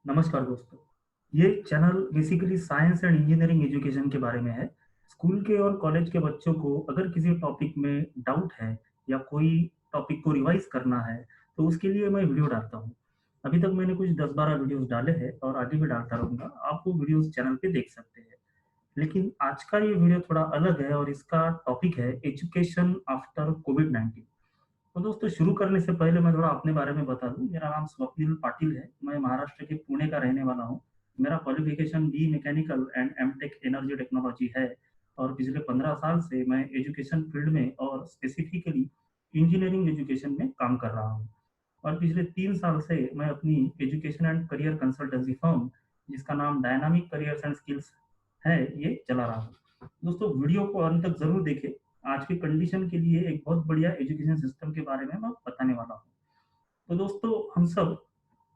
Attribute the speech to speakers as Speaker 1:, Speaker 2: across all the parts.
Speaker 1: नमस्कार दोस्तों। ये channel basically science and engineering education के बारे में है। स्कूल के और कॉलेज के बच्चों को अगर किसी टॉपिक में डाउट है या कोई टॉपिक को रिवाइज करना है, तो उसके लिए मैं वीडियो डालता हूँ। अभी तक मैंने कुछ 10-12 वीडियोस डाले हैं और आगे भी डालता रहूँगा। आप वो वीडियोस चैनल पे देख सकते हैं। लेकिन आज का ये वीडियो थोड़ा अलग है और इसका टॉपिक है एजुकेशन आफ्टर कोविड-19। तो दोस्तों शुरू करने से पहले मैं थोड़ा अपने बारे में बता दूं। मेरा नाम स्वप्निल पाटिल है। मैं महाराष्ट्र के पुणे का रहने वाला हूं। मेरा qualification B mechanical and MTech energy technology है और पिछले 15 साल से मैं एजुकेशन फील्ड में और स्पेसिफिकली इंजीनियरिंग एजुकेशन में काम कर रहा हूं। और पिछले 3 साल से मैं अपनी education and career consultancy firm, जिसका नाम डायनामिक करियर्स एंड स्किल्स है, ये चला रहा हूँ। दोस्तों वीडियो को अंत तक जरूर देखें। आज के कंडीशन के लिए एक बहुत बढ़िया एजुकेशन सिस्टम के बारे में मैं बताने वाला हूँ। तो दोस्तों हम सब,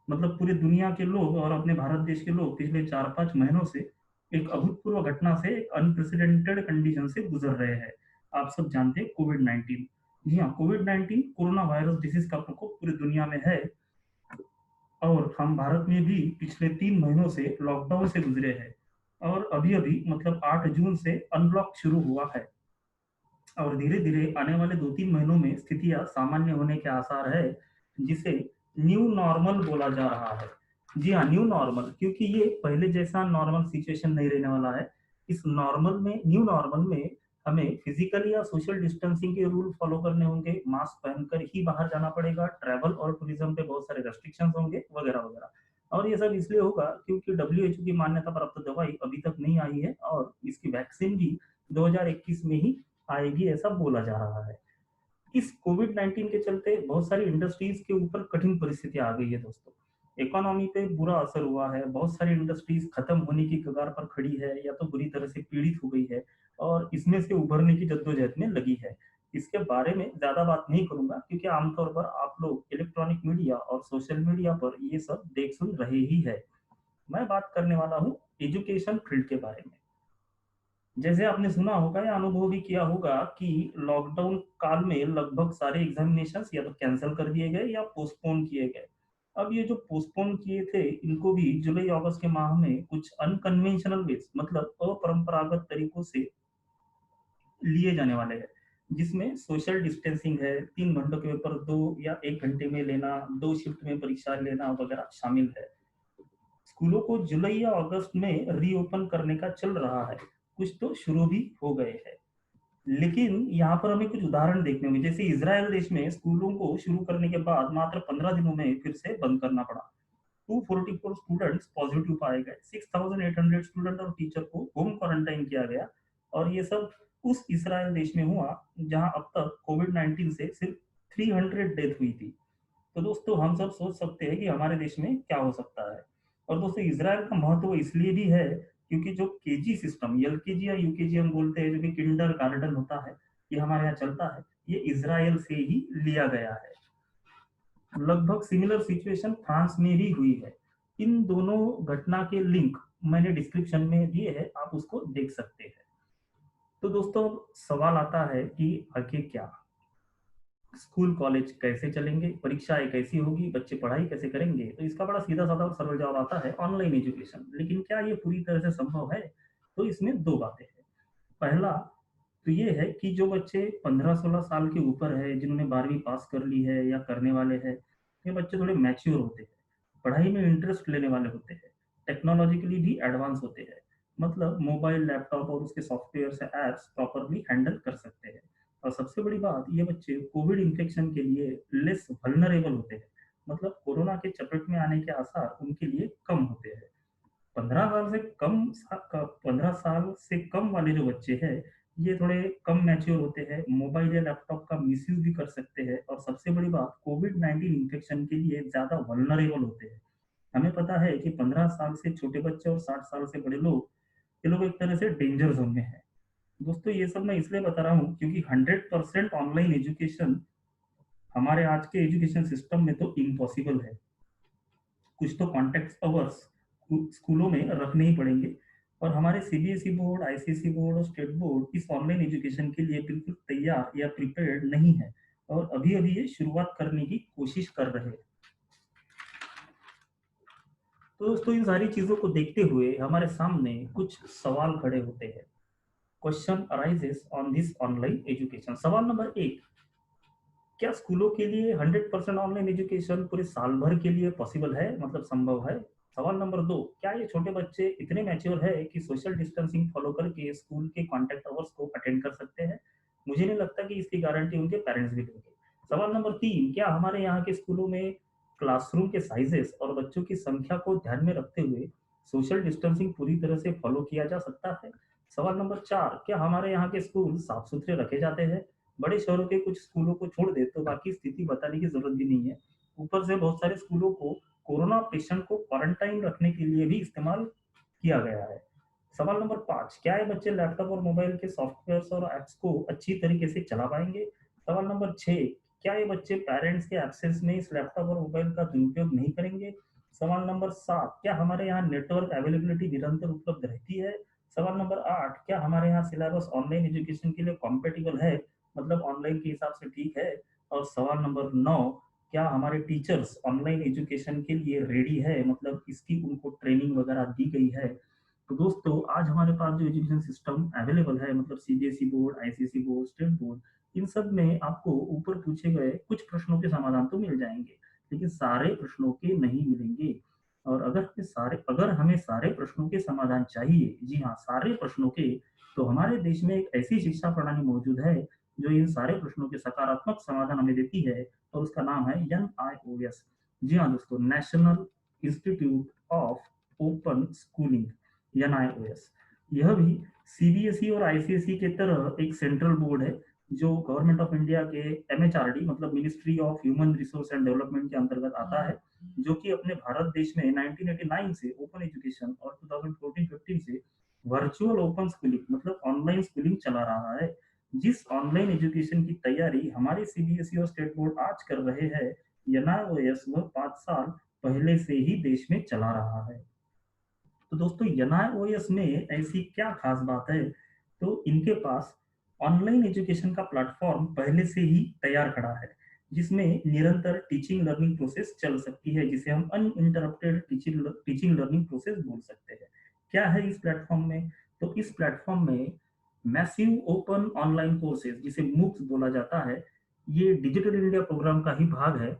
Speaker 1: मतलब पूरी दुनिया के लोग और अपने भारत देश के लोग पिछले 4-5 महीनों से एक अभूतपूर्व घटना से, एक अनप्रेसिडेंटेड कंडीशन से गुजर रहे हैं। आप सब जानते हैं कोविड-19। जी हाँ, कोविड-19 कोरोना वायरस डिसीज का प्रकोप पूरी दुनिया में है और हम भारत में भी पिछले 3 महीनों से लॉकडाउन से गुजरे हैं। और अभी अभी मतलब 8 जून से अनलॉक शुरू हुआ है और धीरे-धीरे आने वाले 2-3 महीनों में स्थितियाँ सामान्य होने के आसार है, जिसे न्यू नॉर्मल बोला जा रहा है। जी हाँ, न्यू नॉर्मल, क्योंकि ये पहले जैसा नॉर्मल सिचुएशन नहीं रहने वाला है। इस नॉर्मल में, न्यू नॉर्मल में हमें फिजिकल या सोशल डिस्टेंसिंग के रूल फॉलो करने होंगे, मास्क पहनकर ही बाहर जाना पड़ेगा, ट्रैवल और टूरिज्म पे बहुत सारे रेस्ट्रिक्शंस होंगे वगैरह-वगैरह। और ये सब इसलिए होगा क्योंकि डब्ल्यूएचओ की मान्यता प्राप्त दवाई अभी तक नहीं आई है और इसकी वैक्सीन भी 2021 में ही आएगी, ऐसा बोला जा रहा है। इस कोविड-19 के चलते बहुत सारी इंडस्ट्रीज के ऊपर कठिन परिस्थितियाँ आ गई है दोस्तों। इकोनॉमी पे बुरा असर हुआ है, बहुत सारी इंडस्ट्रीज खत्म होने की कगार पर खड़ी है या तो बुरी तरह से पीड़ित हो गई है और इसमें से उभरने की जद्दोजहद में लगी है। इसके बारे में ज़्यादा बात नहीं करूँगा क्योंकि आमतौर पर आप लोग इलेक्ट्रॉनिक मीडिया और सोशल मीडिया पर ये सब देख सुन रहे ही है। मैं बात करने वाला हूँ एजुकेशन फील्ड के बारे में। जैसे आपने सुना होगा या अनुभव भी किया होगा कि लॉकडाउन काल में लगभग सारे एग्जामिनेशंस या तो कैंसिल कर दिए गए या पोस्टपोन किए गए। अब ये जो पोस्टपोन किए थे, इनको भी जुलाई अगस्त के माह में कुछ अनकन्वेंशनल वेज, मतलब अपरंपरागत तरीकों से लिए जाने वाले हैं, जिसमें सोशल डिस्टेंसिंग है, 3 घंटों के पेपर 2 या 1 घंटे में लेना, 2 शिफ्ट में परीक्षा लेना वगैरह शामिल है। स्कूलों को जुलाई या अगस्त में रीओपन करने का चल रहा है। कुछ तो शुरू भी हो गए हैं। लेकिन यहाँ पर हमें कुछ उदाहरण देखने होंगे। जैसे इज़राइल देश में स्कूलों को शुरू करने के बाद मात्र 15 दिनों में फिर से बंद करना पड़ा। 244 स्टूडेंट्स पॉजिटिव पाए गए। 6,800 स्टूडेंट और टीचर को होम क्वारंटाइन किया गया और ये सब उस इज़राइल देश में हुआ जहाँ अब तक कोविड-19 से सिर्फ 300 डेथ हुई थी। तो दोस्तों हम सब सोच सकते हैं कि हमारे देश में क्या हो सकता है। और दोस्तों इज़राइल का महत्व इसलिए भी है क्योंकि जो केजी सिस्टम, एलकेजी या यूकेजी हम बोलते हैं, जो कि किंडरगार्टन होता है, ये हमारे यहाँ चलता है, ये इज़राइल से ही लिया गया है। लगभग सिमिलर सिचुएशन फ्रांस में भी हुई है। इन दोनों घटना के लिंक मैंने डिस्क्रिप्शन में दिए हैं, आप उसको देख सकते हैं। तो दोस्तों सवाल आता है कि आगे क्या? स्कूल कॉलेज कैसे चलेंगे, परीक्षाएं कैसी होगी, बच्चे पढ़ाई कैसे करेंगे? तो इसका बड़ा सीधा साधा और सरल जवाब आता है, ऑनलाइन एजुकेशन। लेकिन क्या ये पूरी तरह से संभव है? तो इसमें दो बातें हैं। पहला तो ये है कि जो बच्चे 15-16 साल के ऊपर है, जिन्होंने 12वीं पास कर ली है या करने वाले हैं, ये बच्चे थोड़े मैच्योर होते हैं, पढ़ाई में इंटरेस्ट लेने वाले होते हैं, टेक्नोलॉजिकली भी एडवांस होते हैं, मतलब मोबाइल, लैपटॉप और उसके सॉफ्टवेयर से ऐप्स प्रॉपरली हैंडल कर सकते हैं। और सबसे बड़ी बात, ये बच्चे कोविड इन्फेक्शन के लिए लेस वल्नरेबल होते हैं, मतलब कोरोना के चपेट में आने के आसार उनके लिए कम होते हैं। 15 साल से कम वाले जो बच्चे हैं, ये थोड़े कम मैच्योर होते हैं, मोबाइल या लैपटॉप का मिसयूज़ भी कर सकते हैं और सबसे बड़ी बात, कोविड-19 इन्फेक्शन के लिए ज़्यादा वल्नरेबल होते हैं। हमें पता है कि 15 साल से छोटे बच्चे और 60 साल से बड़े लोग, ये लोग एक तरह से डेंजर ज़ोन में हैं। दोस्तों ये सब मैं इसलिए बता रहा हूँ क्योंकि 100% ऑनलाइन एजुकेशन हमारे आज के एजुकेशन सिस्टम में तो इम्पॉसिबल है। कुछ तो कॉन्टैक्ट अवर्स स्कूलों में रखने ही पड़ेंगे और हमारे सीबीएसई बोर्ड, आईसीएसई बोर्ड और स्टेट बोर्ड इस ऑनलाइन एजुकेशन के लिए बिल्कुल तैयार या प्रिपेयर्ड नहीं है और अभी-अभी ये शुरुआत करने की कोशिश कर रहे हैं। तो दोस्तों इन सारी चीज़ों को देखते हुए हमारे सामने कुछ सवाल खड़े होते हैं। Question arises on this online education. सवाल नंबर 1, क्या स्कूलों के लिए 100% ऑनलाइन एजुकेशन पूरे साल भर के लिए पॉसिबल है, मतलब संभव है? सवाल नंबर 2, क्या ये छोटे बच्चे इतने मैच्योर है कि सोशल डिस्टेंसिंग फॉलो करके स्कूल के कॉन्टैक्ट आवर्स को अटेंड कर सकते हैं? मुझे नहीं लगता कि इसकी गारंटी उनके पेरेंट्स भी देंगे। सवाल नंबर 3, क्या हमारे यहाँ के स्कूलों में क्लासरूम के साइजेस और बच्चों की संख्या को ध्यान में रखते हुए सोशल डिस्टेंसिंग पूरी तरह से फॉलो किया जा सकता है? सवाल नंबर 4, क्या हमारे यहाँ के स्कूल साफ सुथरे रखे जाते हैं? बड़े शहरों के कुछ स्कूलों को छोड़ दे तो बाकी स्थिति बताने की जरूरत भी नहीं है। ऊपर से बहुत सारे स्कूलों को कोरोना पेशेंट को क्वारंटाइन रखने के लिए भी इस्तेमाल किया गया है। सवाल नंबर 5, क्या ये बच्चे लैपटॉप और मोबाइल के सॉफ्टवेयर्स और ऐप्स को अच्छी तरीके से चला पाएंगे? सवाल नंबर 6, क्या ये बच्चे पेरेंट्स के एब्सेंस में इस लैपटॉप और मोबाइल का दुरुपयोग नहीं करेंगे? सवाल नंबर 7, क्या हमारे यहाँ नेटवर्क अवेलेबिलिटी निरंतर उपलब्ध रहती है? सवाल नंबर 8, क्या हमारे यहाँ सिलेबस ऑनलाइन एजुकेशन के लिए कॉम्पेटिबल है, मतलब ऑनलाइन के हिसाब से ठीक है? और सवाल नंबर 9, क्या हमारे टीचर्स ऑनलाइन एजुकेशन के लिए रेडी है, मतलब इसकी उनको ट्रेनिंग वगैरह दी गई है? तो दोस्तों आज हमारे पास जो एजुकेशन सिस्टम अवेलेबल है, मतलब CBSE board, ICSE board, state board, इन सब में आपको ऊपर पूछे गए कुछ प्रश्नों के समाधान तो मिल जाएंगे, लेकिन सारे प्रश्नों के नहीं मिलेंगे। और अगर हमें सारे प्रश्नों के समाधान चाहिए, जी हाँ, सारे प्रश्नों के, तो हमारे देश में एक ऐसी शिक्षा प्रणाली मौजूद है जो इन सारे प्रश्नों के सकारात्मक समाधान हमें देती है, और उसका नाम है एनआईओएस। जी हाँ दोस्तों, national institute of open schooling, NIOS. यह भी सीबीएसई और आईसीएसई के तरह एक सेंट्रल बोर्ड है जो गवर्नमेंट ऑफ इंडिया के एमएचआरडी, मतलब ministry of human resource and development के अंतर्गत आता है, जो कि अपने भारत देश में 1989 से ओपन एजुकेशन और 2014-15 से वर्चुअल ओपन स्कूलिंग, मतलब ऑनलाइन स्कूलिंग चला रहा है। जिस ऑनलाइन एजुकेशन की तैयारी हमारे सीबीएसई और स्टेट बोर्ड आज कर रहे हैं, एनआईओएस वह 5 साल पहले से ही देश में चला रहा है। तो दोस्तों एनआईओएस में ऐसी क्या खास बात है? तो इनके पास ऑनलाइन एजुकेशन का प्लेटफॉर्म पहले से ही तैयार खड़ा है, जिसमें निरंतर टीचिंग लर्निंग प्रोसेस चल सकती है, जिसे हम अनइंटरप्टेड टीचिंग लर्निंग प्रोसेस बोल सकते हैं। क्या है इस प्लेटफॉर्म में? तो इस प्लेटफॉर्म में मैसिव ओपन ऑनलाइन कोर्सेज, जिसे मूक्स बोला जाता है, ये डिजिटल इंडिया प्रोग्राम का ही भाग है,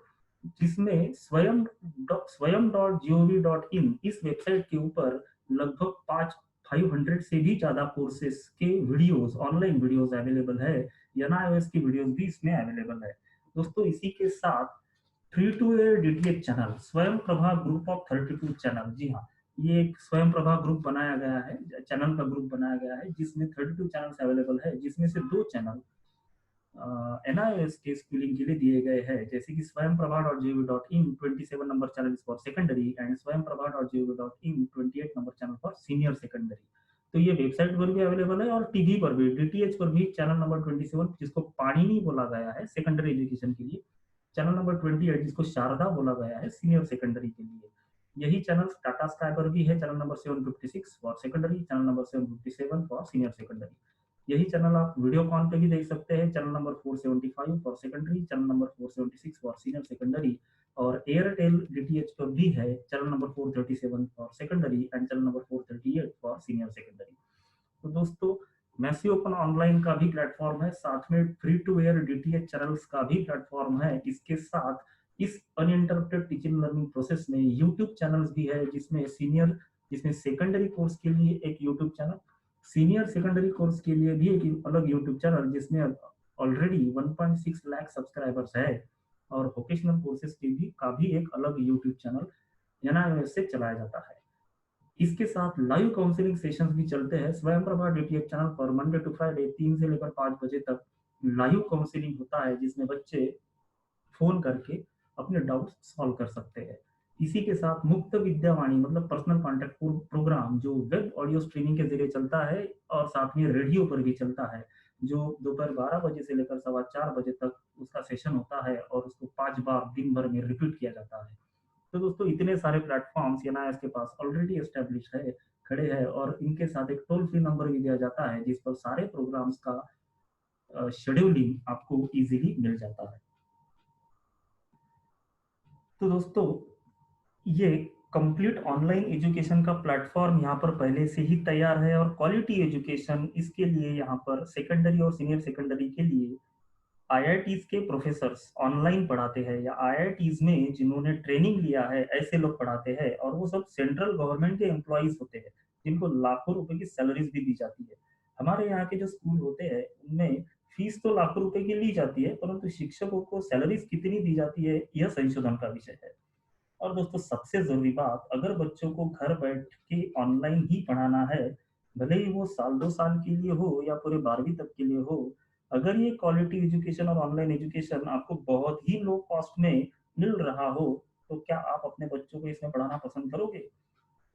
Speaker 1: जिसमें Swayam dot G O V dot in इस वेबसाइट के ऊपर लगभग 500 से भी ज्यादा कोर्सेस के वीडियोस, ऑनलाइन वीडियोस अवेलेबल है। एनआईओएस की वीडियोस भी इसमें अवेलेबल है। दोस्तों इसी के साथ free to air DTH channel, Swayam Prabha group of 32 channel, जी हाँ, ये एक स्वयं प्रभा ग्रुप बनाया गया है, चैनल का ग्रुप बनाया गया है, जिसमें 32 चैनल्स अवेलेबल है, जिसमें से 2 चैनल एनआईओएस के स्कूलिंग के लिए दिए गए हैं, जैसे कि Swayam Prabha dot G O V dot in 27 number channel for secondary and Swayam Prabha dot G O V dot in 28 number channel for senior secondary. तो ये वेबसाइट पर भी अवेलेबल है और टीवी पर भी, डीटीएच पर भी चैनल नंबर 27, जिसको पाणिनि बोला गया है सेकेंडरी एजुकेशन के लिए, चैनल नंबर 28 जिसको शारदा बोला गया है सीनियर सेकेंडरी के लिए। यही चैनल टाटा स्काई पर भी है, channel number 756 for secondary, channel number 757 for senior secondary. यही चैनल आप वीडियोकॉन पे भी देख सकते हैं, channel number 475 for secondary, channel number 476 for senior secondary, और एयरटेल डीटीएच पर भी है, channel number 437 for secondary and channel number 438 for senior secondary. तो दोस्तों मैसी ओपन ऑनलाइन का भी प्लेटफॉर्म है, साथ में free to air DTH channels का भी प्लेटफॉर्म है। इसके साथ इस अनइंटरप्टेड टीचिंग लर्निंग प्रोसेस में यूट्यूब चैनल्स भी है, जिसमें सेकेंडरी कोर्स के लिए एक YouTube channel, senior secondary course के लिए भी एक अलग यूट्यूब चैनल, जिसमें ऑलरेडी 1.6 लाख सब्सक्राइबर्स है, और वोकेशनल कोर्सेज के भी का भी एक अलग यूट्यूब चैनल एनआईओएस से चलाया जाता है। इसके साथ लाइव काउंसलिंग सेशंस भी चलते हैं स्वयं प्रभा डीटीएच चैनल पर, मंडे टू फ्राइडे 3 से लेकर 5 बजे तक लाइव काउंसलिंग होता है, जिसमें बच्चे फोन करके अपने डाउट्स सॉल्व कर सकते हैं। इसी के साथ मुक्त विद्यावाणी, मतलब पर्सनल कॉन्टेक्ट प्रोग्राम, जो वेब ऑडियो स्ट्रीमिंग के जरिए चलता है और साथ में रेडियो पर भी चलता है, जो दोपहर 12 बजे से लेकर 4:15 बजे तक उसका सेशन होता है, और उसको 5 बार दिन भर में रिपीट किया जाता है। तो दोस्तों इतने सारे प्लेटफॉर्म्स एनआईएस के पास ऑलरेडी एस्टेब्लिश है, खड़े हैं, और इनके साथ एक टोल फ्री नंबर भी दिया जाता है, जिस पर सारे प्रोग्राम्स का शेड्यूलिंग आपको इजीली मिल जाता है। तो दोस्तों ये कंप्लीट ऑनलाइन एजुकेशन का प्लेटफॉर्म यहाँ पर पहले से ही तैयार है और क्वालिटी एजुकेशन इसके लिए यहाँ पर सेकेंडरी और सीनियर सेकेंडरी के लिए आईआईटीज के प्रोफेसर्स ऑनलाइन पढ़ाते हैं या आईआईटीज में जिन्होंने ट्रेनिंग लिया है ऐसे लोग पढ़ाते हैं और वो सब सेंट्रल गवर्नमेंट के एम्प्लॉयज होते हैं जिनको लाखों रुपए की सैलरीज भी दी जाती है। हमारे यहाँ के जो स्कूल होते हैं उनमें फीस तो लाखों रुपए की ली जाती है परंतु शिक्षकों को सैलरीज कितनी दी जाती है यह संशोधन का विषय है। और दोस्तों सबसे जरूरी बात, अगर बच्चों को घर बैठ के ऑनलाइन ही पढ़ाना है, भले ही वो साल 2 साल के लिए हो या पूरे 12वीं तक के लिए हो, अगर ये क्वालिटी एजुकेशन और ऑनलाइन एजुकेशन आपको बहुत ही लो कॉस्ट में मिल रहा हो, तो क्या आप अपने बच्चों को इसमें पढ़ाना पसंद करोगे?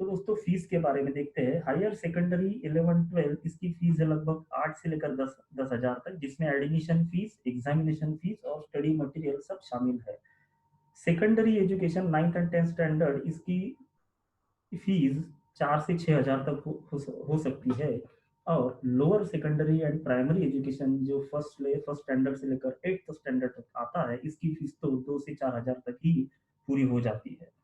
Speaker 1: तो दोस्तों फीस के बारे में देखते हैं। हायर सेकेंडरी 11-12 इसकी फीस है लगभग 8 से लेकर 10,000 तक, जिसमें एडमिशन फीस, एग्जामिनेशन फीस और स्टडी मटेरियल सब शामिल है। Secondary education 9th and 10th standard इसकी फीस 4 से 6 हजार तक हो सकती है। और lower secondary and primary education जो फर्स्ट स्टैंडर्ड से लेकर 8th स्टैंडर्ड तक आता है, इसकी फीस तो 2 से 4 हजार तक ही पूरी हो जाती है।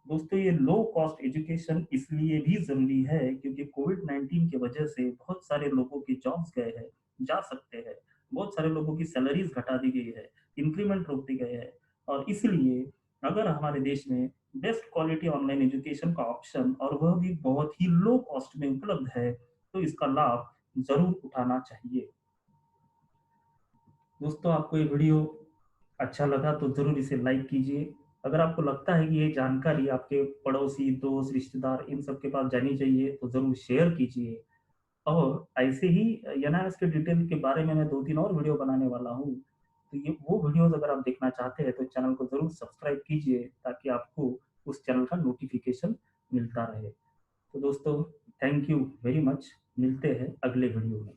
Speaker 1: दोस्तों ये लो कॉस्ट एजुकेशन इसलिए भी जरूरी है क्योंकि कोविड-19 की वजह से बहुत सारे लोगों के जॉब्स गए हैं, जा सकते हैं, बहुत सारे लोगों की सैलरीज घटा दी गई है, इंक्रीमेंट रोक दी गए हैं। और इसलिए अगर हमारे देश में बेस्ट क्वालिटी ऑनलाइन एजुकेशन का ऑप्शन और वह भी बहुत ही लो कॉस्ट में उपलब्ध है, तो इसका लाभ जरूर उठाना चाहिए। दोस्तों आपको ये वीडियो अच्छा लगा तो ज़रूर इसे लाइक कीजिए। अगर आपको लगता है कि ये जानकारी आपके पड़ोसी, दोस्त, रिश्तेदार इन सब के पास जानी चाहिए तो ज़रूर शेयर कीजिए। और ऐसे ही एनआईएस के डिटेल के बारे में मैं 2-3 और वीडियो बनाने वाला हूँ। तो ये वो वीडियोज़ अगर आप देखना चाहते हैं तो चैनल को ज़रूर सब्सक्राइब कीजिए ताकि आपको उस चैनल का नोटिफ़िकेशन मिलता रहे। तो दोस्तों थैंक यू वेरी मच। मिलते हैं अगले वीडियो में।